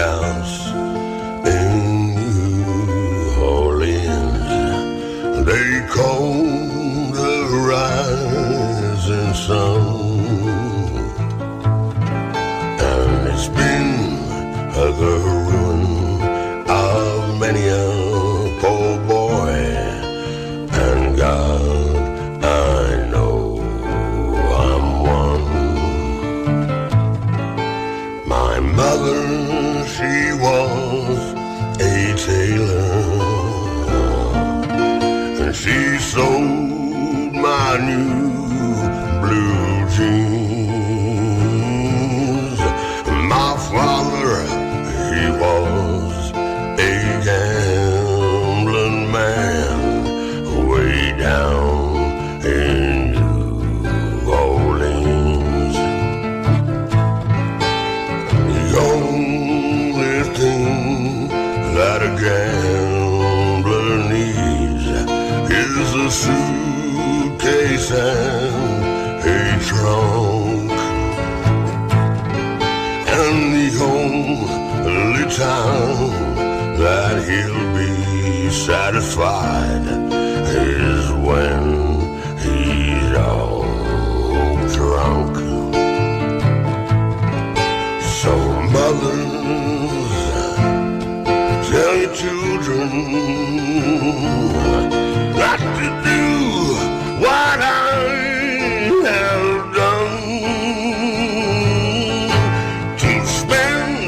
house in New Orleans. They call the rising sun, and it's been the ruin of many a poor boy. And God, I know I'm one. My mother, she was a tailor, and she sewed my new blue jeans. My father, he was a gambling man way down in New Orleans. The only thing that a gambler needs is a suitcase and a trunk, and the only time that he'll be satisfied is when he's all drunk. So mothers, tell your children not to do what I have done, to spend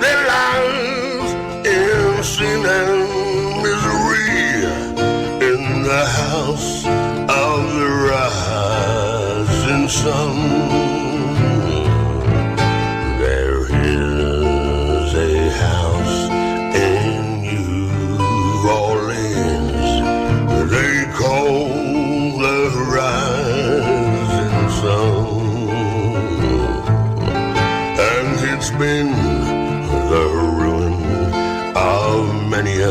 their lives in sin and misery in the house of the rising sun. There is a house in New Orleans they call the rising sun, and it's been the ruin of many a